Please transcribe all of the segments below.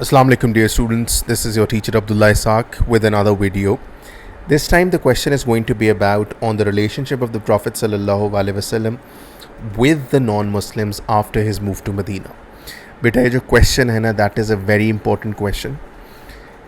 Assalamu alaikum dear students, this is your teacher Abdullah Isaac with another video. This time the question is going to be about on the relationship of the Prophet sallallahu alaihi wasallam with the non-Muslims after his move to Medina. Beta ye jo question hai na, that is a very important question.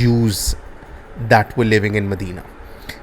Jews that were living in Medina.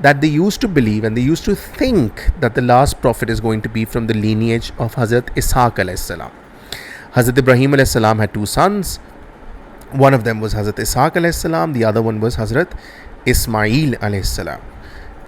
that they used to believe and they used to think that the last prophet is going to be from the lineage of Hazrat Ishaq alayhi salam. Hazrat Ibrahim alayhi salam had 2 sons. One of them was Hazrat Ishaq alayhi salam, the other one was Hazrat Ismail alayhi salam.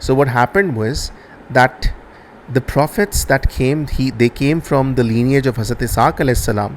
So what happened was that the prophets that came, they came from the lineage of Hazrat Ishaq alayhi salam.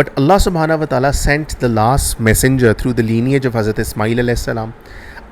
But Allah subhanahu wa ta'ala sent the last messenger through the lineage of Hazrat Ismail alayhi salam.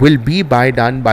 will be done by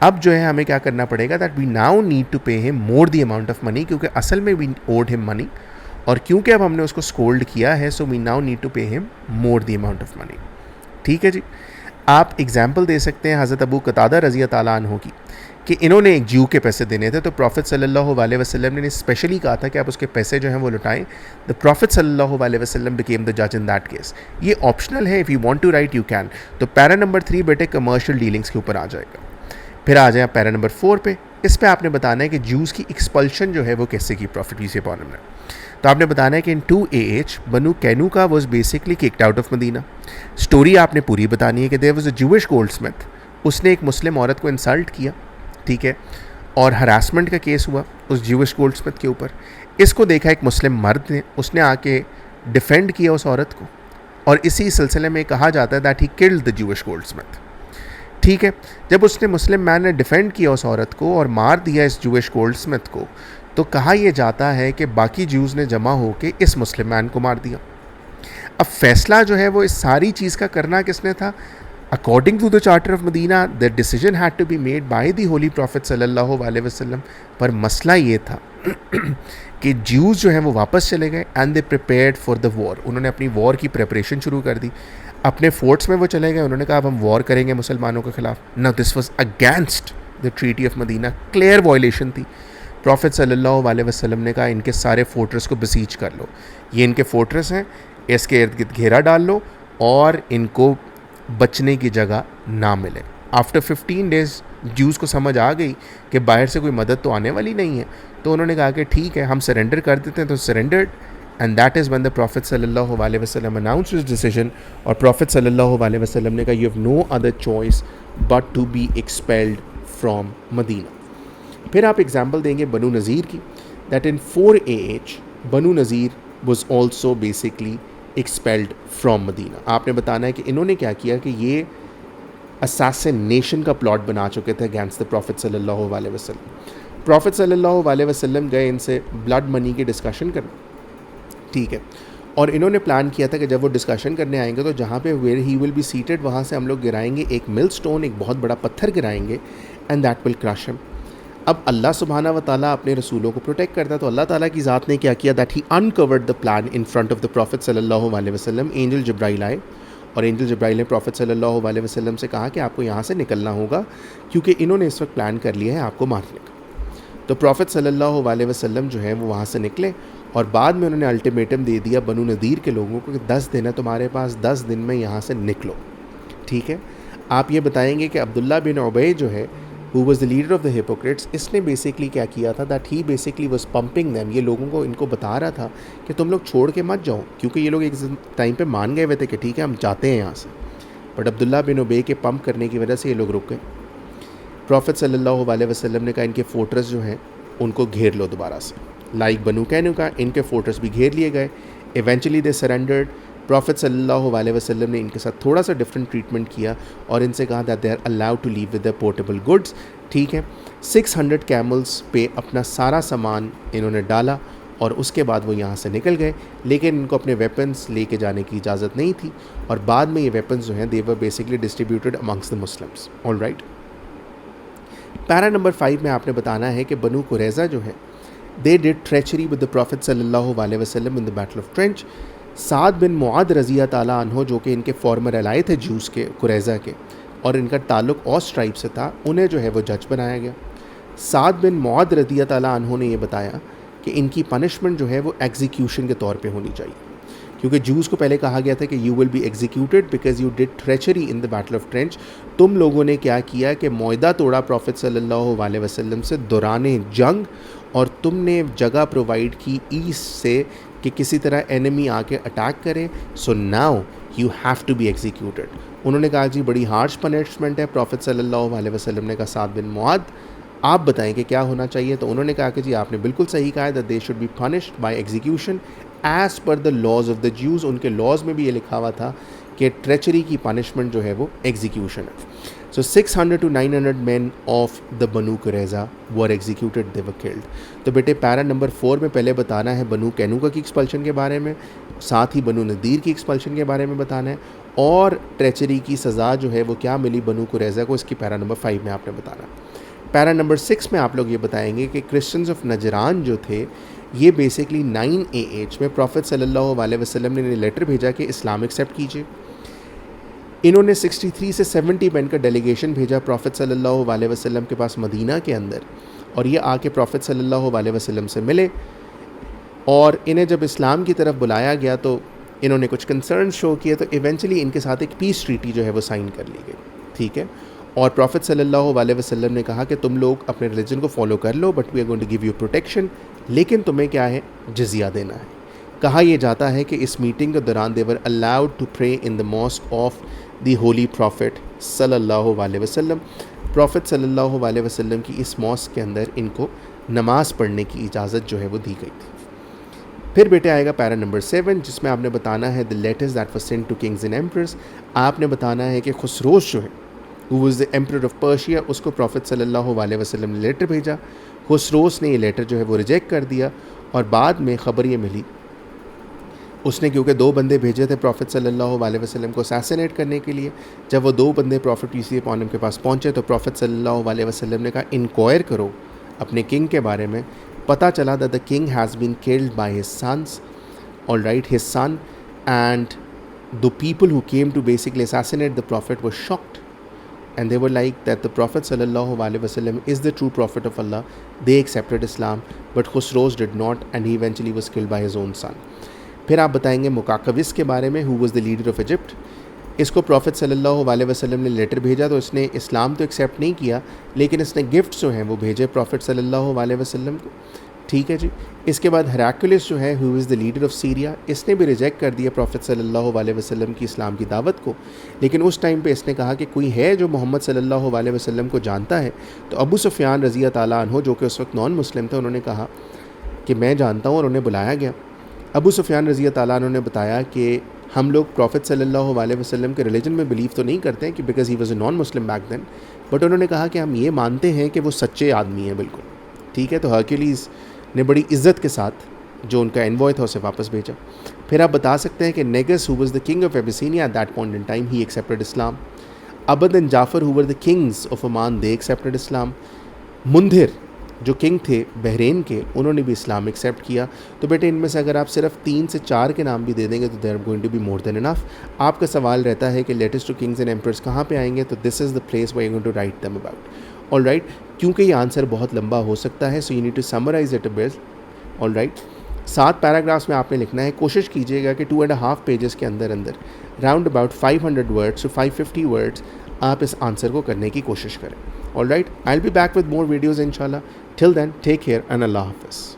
اب جو ہے ہمیں کیا کرنا پڑے گا that we now need to pay them more the amount of money, کیونکہ اصل میں وی اوڈ ہم منی, اور کیونکہ اب ہم نے اس کو اسکولڈ کیا ہے so we now need to pay them more the amount of money. ٹھیک ہے جی. آپ ایگزامپل دے سکتے ہیں حضرت ابو قتادہ رضی اللہ تعالیٰ عنہ کی, کہ انہوں نے ایک جیو کے پیسے دینے تھے, تو پروفٹ صلی اللہ علیہ وسلم نے اسپیشلی کہا تھا کہ آپ اس کے پیسے جو ہیں وہ لوٹائیں. دا پروفٹ صلی اللہ علیہ وسلم بیکیم دا جج ان دیٹ کیس. یہ آپشنل ہے, if you want to write you can. تو پیرا نمبر 3 بیٹے کمرشل ڈیلنگس کے اوپر آ جائے گا. پھر آ جائیں پیرا نمبر 4 پہ. اس پہ آپ نے بتانا ہے کہ جوز کی ایکسپلشن جو ہے وہ کیسے کی پروفٹ پیس اپون ہم نے. تو آپ نے بتانا ہے کہ in 2AH Banu Qaynuqa was basically kicked out of Medina. Story آپ نے پوری بتانی ہے کہ دیر واز اے جوش گولڈ اسمتھ, اس نے ایک مسلم عورت کو انسلٹ کیا, ٹھیک ہے, اور ہراسمنٹ کا کیس ہوا اس جوش گولڈ اسمتھ کے اوپر. اس کو دیکھا ایک مسلم مرد نے, اس نے آ کے ڈیفینڈ کیا اس عورت کو, اور اسی سلسلے میں کہا جاتا ہے دیٹ ہی کلڈ دا جوش گولڈ اسمتھ. ٹھیک ہے. جب اس نے مسلم مین نے ڈیفینڈ کیا اس عورت کو اور مار دیا اس جوش گولڈ اسمتھ کو, تو کہا یہ جاتا ہے کہ باقی جوز نے جمع ہو کے اس مسلم مین کو مار دیا. اب فیصلہ جو ہے وہ اس ساری چیز کا کرنا کس نے تھا؟ According to the charter of Medina the decision had to be made by the holy prophet صلی اللہ علیہ وسلم. پر مسئلہ یہ تھا کہ جیوز جو ہیں وہ واپس چلے گئے and they prepared for the war. انہوں نے اپنی وار کی پریپریشن شروع کر دی. اپنے فورٹس میں وہ چلے گئے, انہوں نے کہا اب ہم وار کریں گے مسلمانوں کے خلاف. No this was against the treaty of Medina, clear violation تھی. پروفٹ صلی اللہ علیہ وسلم نے کہا ان کے سارے فورٹرس کو بسیج کر لو, یہ ان کے فورٹرس ہیں, اس کے ارد گرد گھیرا ڈال لو اور ان کو بچنے کی جگہ نہ ملے. آفٹر 15 days جوز کو سمجھ آ گئی کہ باہر سے کوئی مدد تو آنے والی نہیں ہے, تو انہوں نے کہا کہ ٹھیک ہے ہم سرنڈر کر دیتے ہیں. تو surrendered, and that is when the prophet صلی اللہ علیہ وسلم اناؤنس ہز ڈیسیجن. اور پروفٹ صلی اللہ علیہ وسلم نے کہا you have no other choice but to be expelled from Medina. پھر آپ ایگزامپل دیں گے بنو نذیر کی, that in 4AH Banu Nadir was also basically expelled from Medina. آپ نے بتانا ہے کہ انہوں نے کیا کیا کہ یہ اساسینیشن کا پلاٹ بنا چکے تھے اگینسٹ دا پروفٹ صلی اللہ علیہ وسلم. پروفٹ صلی اللہ علیہ وسلم گئے ان سے بلڈ منی کی ڈسکشن کرنے, ٹھیک ہے, اور انہوں نے پلان کیا تھا کہ جب وہ ڈسکشن کرنے آئیں گے تو جہاں پہ where he will be seated وہاں سے ہم لوگ گرائیں گے ایک مل اسٹون, ایک بہت بڑا پتھر گرائیں گے, اینڈ دیٹ ول کرش ہم. اب اللہ سبحانہ و تعالیٰ اپنے رسولوں کو پروٹیکٹ کرتا ہے, تو اللہ تعالیٰ کی ذات نے کیا کیا that he uncovered the plan in front of the prophet صلی اللہ علیہ وسلم. اینجل جبرائیل آئے اور اینجل جبرائیل نے پروفٹ صلی اللہ علیہ وسلم سے کہا کہ آپ کو یہاں سے نکلنا ہوگا کیونکہ انہوں نے اس وقت پلان کر لیا ہے آپ کو مارنے کا. تو پروفٹ صلی اللہ علیہ وسلم جو ہے وہ وہاں سے نکلے, اور بعد میں انہوں نے الٹیمیٹم دے دیا بنو نذیر کے لوگوں کو کہ 10 دن ہے تمہارے پاس, 10 دن میں یہاں سے نکلو. ٹھیک ہے. آپ یہ بتائیں گے کہ عبداللہ بن عبی جو ہے who was the leader of the hypocrites, اس نے بیسکلی کیا کیا تھا that he basically was pumping them. یہ لوگوں کو ان کو بتا رہا تھا کہ تم لوگ چھوڑ کے مت جاؤ, کیونکہ یہ لوگ ایک ٹائم پہ مان گئے ہوئے تھے کہ ٹھیک ہے ہم جاتے ہیں یہاں سے, بٹ عبداللہ بن عبی کے پمپ کرنے کی وجہ سے یہ لوگ رک گئے. پروفٹ صلی اللہ علیہ وسلم نے کہا ان کے فورٹرس جو ہیں ان کو گھیر لو دوبارہ سے, لائک بنو کینوکا ان کے فورٹرس بھی گھیر لیے گئے. Eventually they سرنڈرڈ. پروفٹ صلی اللہ علیہ وسلم نے ان کے ساتھ تھوڑا سا ڈفرینٹ ٹریٹمنٹ کیا اور ان سے کہا that they are allowed to leave with the portable goods. ٹھیک ہے. 600 کیملز پہ اپنا سارا سامان انہوں نے ڈالا اور اس کے بعد وہ یہاں سے نکل گئے, لیکن ان کو اپنے ویپنس لے کے جانے کی اجازت نہیں تھی, اور بعد میں یہ ویپنس جو ہیں they were basically distributed amongst the Muslims. All right. Para number 5 میں آپ نے بتانا ہے کہ بنو قریظہ جو ہے دے ڈڈ ٹریچری ود دا پروفٹ صلی اللہ علیہ وسلم ان دا بیٹل آف ٹرینچ. سعد بن معاذ رضی اللہ تعالیٰ عنہ جو کہ ان کے فارمر الائے تھے جوز کے, قریظہ کے, اور ان کا تعلق اوس ٹرائب سے تھا, انہیں جو ہے وہ جج بنایا گیا. سعد بن معاذ رضی اللہ تعالیٰ عنہ نے یہ بتایا کہ ان کی پنشمنٹ جو ہے وہ ایگزیکیوشن کے طور پہ ہونی چاہیے, کیونکہ جوز کو پہلے کہا گیا تھا کہ you will be executed because you did treachery in the battle of trench. تم لوگوں نے کیا کیا کہ معاہدہ توڑا پروفٹ صلی اللہ علیہ وسلم سے دوران جنگ, اور تم نے جگہ پرووائڈ کی ایسٹ سے کہ کسی طرح اینمی آ کے اٹیک کرے. So now you have to be executed. انہوں نے کہا جی بڑی ہارش پنشمنٹ ہے. پروفٹ صلی اللہ علیہ وسلم نے کہا سعد بن معاذ آپ بتائیں کہ کیا ہونا چاہیے. تو انہوں نے کہا کہ جی آپ نے بالکل صحیح کہا ہے that they should be punished by execution as per the laws of the Jews. ان کے لاز میں بھی یہ لکھا ہوا تھا کہ ٹریچری کی پنشمنٹ جو ہے وہ ایگزیکیوشن ہے. So 600 to 900 men of the Banu Qurayza were executed, they were killed. تو بیٹے پیرا نمبر 4 میں پہلے بتانا ہے بنو کینوکا کی ایکسپلشن کے بارے میں, ساتھ ہی بنو نذیر کی ایکسپلشن کے بارے میں بتانا ہے, اور ٹریچری کی سزا جو ہے وہ کیا ملی بنو قریظہ کو, اس کی پیرا نمبر 5 میں آپ نے بتانا ہے. پیرا نمبر 6 میں آپ لوگ یہ بتائیں گے کہ کرسچنز آف نجران جو تھے یہ بیسکلی 9 AH میں پروفٹ صلی اللہ علیہ وسلم نے لیٹر بھیجا کہ اسلام ایکسیپٹ کیجیے. انہوں نے 63 سے 70 مین کا ڈیلیگیشن بھیجا پروفٹ صلی اللہ علیہ وسلم کے پاس مدینہ کے اندر, اور یہ آ کے پروفٹ صلی اللہ علیہ وسلم سے ملے, اور انہیں جب اسلام کی طرف بلایا گیا تو انہوں نے کچھ کنسرن شو کیے, تو ایونچولی ان کے ساتھ ایک پیس ٹریٹی جو ہے وہ سائن کر لی گئی. ٹھیک ہے, اور پروفٹ صلی اللہ علیہ وسلم نے کہا کہ تم لوگ اپنے ریلیجن کو فالو کر لو, but we are going to give you protection, لیکن تمہیں کیا ہے, جزیہ دینا ہے. کہا یہ جاتا ہے کہ اس میٹنگ کے دوران دے ور allowed to pray in the mosque of the holy prophet صلی اللہ علیہ وسلم. پروفٹ صلی اللہ علیہ وسلم کی اس ماسک کے اندر ان کو نماز پڑھنے کی اجازت جو ہے وہ دی گئی تھی. پھر بیٹے آئے گا پیرا نمبر 7 جس میں آپ نے بتانا ہے the letters that were sent to kings and emperors. آپ نے بتانا ہے کہ خسروس جو ہے who was the emperor of Persia, اس کو پروفٹ صلی اللہ علیہ وسلم نے لیٹر بھیجا. خسروس نے یہ لیٹر جو ہے وہ ریجیکٹ کر دیا, اور بعد میں خبر یہ ملی اس نے, کیونکہ 2 بندے بھیجے تھے پروفٹ صلی اللہ علیہ وسلم کو اسیسینیٹ کرنے کے لیے. جب وہ 2 بندے پروفٹ پیس بی اپان ہم کے پاس پہنچے تو پروفٹ صلی اللہ علیہ وسلم نے کہا انکوائر کرو اپنے کنگ کے بارے میں. پتہ چلا that the king has been killed by his sons, all right, his son, and the people who came to basically assassinate the prophet were shocked, and they were like that the prophet sallallahu alaihi wasallam is the true prophet of Allah. They accepted Islam, but Khusros did not, and he eventually was killed by his own son. پھر آپ بتائیں گے مکاکوس کے بارے میں, who was the leader of Egypt. اس کو profit صلی اللہ علیہ وسلم نے لیٹر بھیجا تو اس نے اسلام تو ایکسیپٹ نہیں کیا, لیکن اس نے گفٹ جو ہیں وہ بھیجے پروفٹ صلی اللہ علیہ وسلم کو. ٹھیک ہے جی. اس کے بعد ہیراکلیس جو ہے who is the leader of Syria, اس نے بھی ریجیکٹ کر دیا پروفٹ صلی اللہ علیہ وسلم کی اسلام کی دعوت کو, لیکن اس ٹائم پہ اس نے کہا کہ کوئی ہے جو محمد صلی اللہ علیہ وسلم کو جانتا ہے. تو ابو سفیان رضی اللہ تعالیٰ عنہ جو کہ اس وقت نان مسلم تھے, انہوں نے کہا کہ میں جانتا ہوں, اور انہیں بلایا گیا. ابو سفیان رضی اللہ تعالیٰ عنہ نے بتایا کہ ہم لوگ پروفٹ صلی اللہ علیہ وسلم کے ریلیجن میں بلیو تو نہیں کرتے ہیں کہ because he was a non Muslim back then, but انہوں نے کہا کہ ہم یہ مانتے ہیں کہ وہ سچے آدمی ہیں بالکل. ٹھیک ہے, تو ہرکیلیز نے بڑی عزت کے ساتھ جو ان کا انوائے تھا اسے واپس بھیجا. پھر آپ بتا سکتے ہیں کہ نیگس who was the king of Abyssinia at that point in time, he accepted Islam. Abad and Jafar who were the kings of Oman, they accepted Islam. مندھر جو کنگ تھے بحرین کے, انہوں نے بھی اسلام ایکسیپٹ کیا. تو بیٹے ان میں سے اگر آپ صرف 3 سے 4 کے نام بھی دے دیں گے تو they are going to be more than enough. آپ کا سوال رہتا ہے کہ letters to kings and emperors کہاں پہ آئیں گے, تو this is the place where you going to write them about. All right, کیونکہ یہ آنسر بہت لمبا ہو سکتا ہے, so you need to summarize it a bit. All right, 7 paragraphs میں آپ نے لکھنا ہے. کوشش کیجیے گا کہ 2.5 پیجز کے اندر round about 500 words to 550 words آپ اس آنسر کو کرنے کی کوشش کریں. All right, I'll be back with more videos inshallah. Till then, take care and Allah Hafiz.